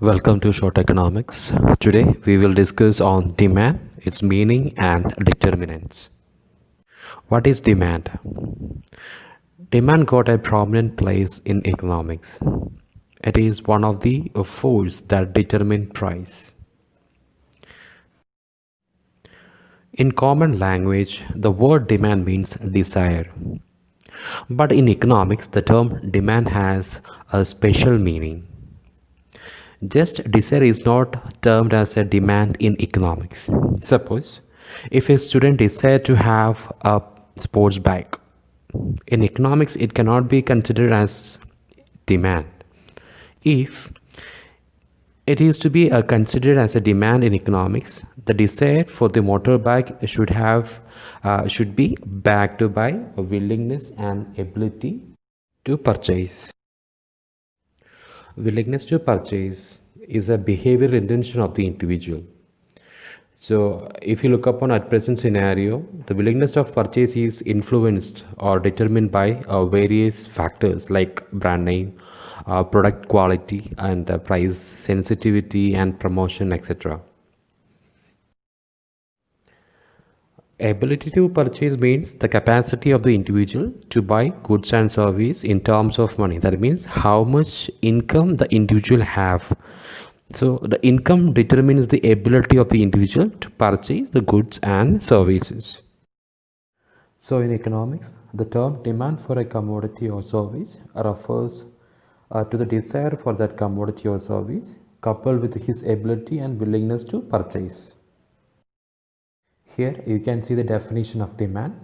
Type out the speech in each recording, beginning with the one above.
Welcome to Short Economics. Today we will discuss on demand, its meaning and determinants. What is demand? Demand got a prominent place in economics. It is one of the forces that determine price. In common language, the word demand means desire. But in economics, the term demand has a special meaning. Just desire is not termed as a demand in economics. Suppose if a student desires to have a sports bike, in economics it cannot be considered as demand. If it is to be considered as a demand in economics, the desire for the motorbike should be backed by a willingness and ability to purchase. Willingness to purchase is a behavioral intention of the individual. So, if you look upon at present scenario, the willingness of purchase is influenced or determined by various factors like brand name, product quality, and price sensitivity and promotion, etc. Ability to purchase means the capacity of the individual to buy goods and service in terms of money. That means how much income the individual have. So the income determines the ability of the individual to purchase the goods and services. So in economics, the term demand for a commodity or service refers to the desire for that commodity or service coupled with his ability and willingness to purchase. Here you can see the definition of demand.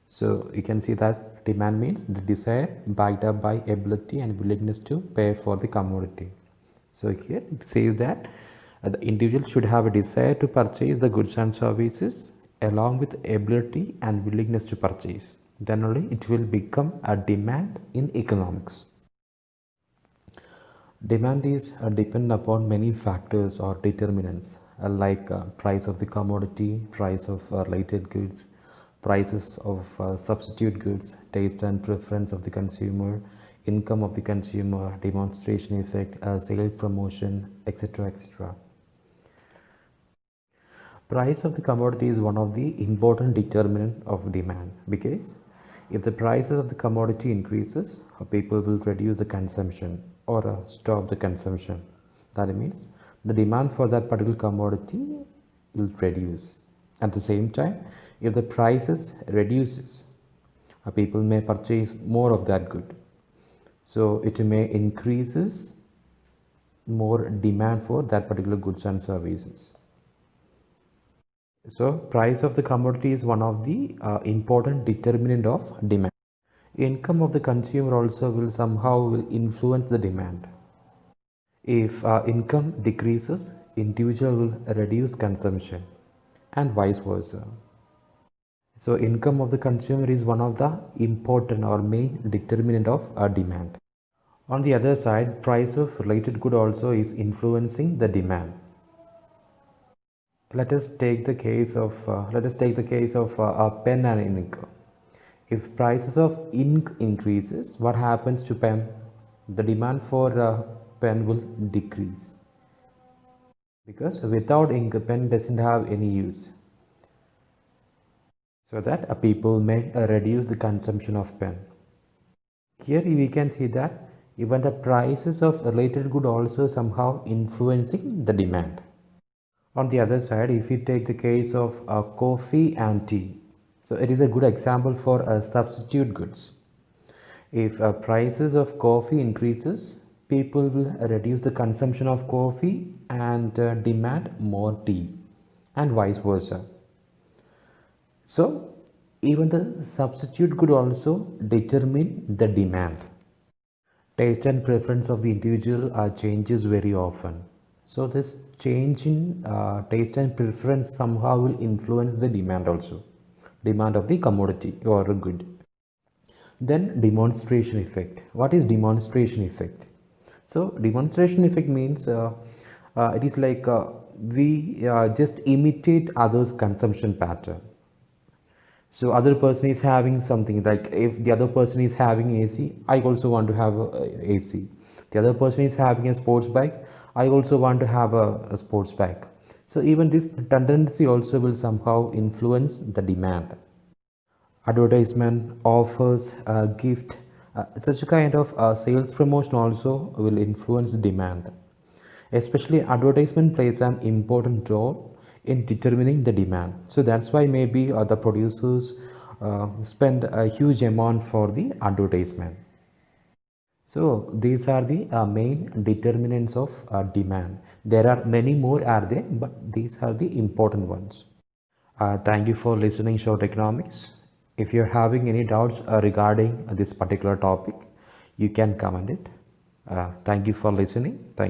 So you can see that demand means the desire backed up by ability and willingness to pay for the commodity. So here it says that the individual should have a desire to purchase the goods and services along with ability and willingness to purchase. Then only it will become a demand in economics. Demand is dependent upon many factors or determinants like price of the commodity, price of related goods, prices of substitute goods, taste and preference of the consumer, income of the consumer, demonstration effect, sales promotion, etc. etc. Price of the commodity is one of the important determinant of demand because if the prices of the commodity increases, people will reduce the consumption or stop the consumption. That means the demand for that particular commodity will reduce. At the same time, if the prices reduces, people may purchase more of that good. So it may increases more demand for that particular goods and services. So price of the commodity is one of the important determinant of demand. Income of the consumer also will somehow influence the demand. If income decreases, individual will reduce consumption and vice versa. So income of the consumer is one of the important or main determinant of demand. On the other side, price of related good also is influencing the demand. Let us take the case of a pen and ink. If prices of ink increases, what happens to pen? The demand for pen will decrease because without ink, a pen doesn't have any use. So that people may reduce the consumption of pen. Here we can see that even the prices of related good also somehow influencing the demand. On the other side, if you take the case of coffee and tea, so it is a good example for substitute goods. If prices of coffee increases, people will reduce the consumption of coffee and demand more tea and vice versa. So even the substitute could also determine the demand. Taste and preference of the individual changes very often. So this change in taste and preference somehow will influence the demand also, demand of the commodity or a good. Then demonstration effect. What is demonstration effect? So demonstration effect means it is like we just imitate others' consumption pattern. So other person is having something like if the other person is having AC, I also want to have a AC. The other person is having a sports bike, I also want to have a sports bike. So even this tendency also will somehow influence the demand. Advertisement offers a gift, such a kind of sales promotion also will influence demand. Especially advertisement plays an important role in determining the demand. So that's why maybe the producers spend a huge amount for the advertisement. So these are the main determinants of demand. There are many more are there, but these are the important ones. Thank you for listening Short Economics. If you're having any doubts regarding this particular topic, you can comment it. Thank you for listening. Thank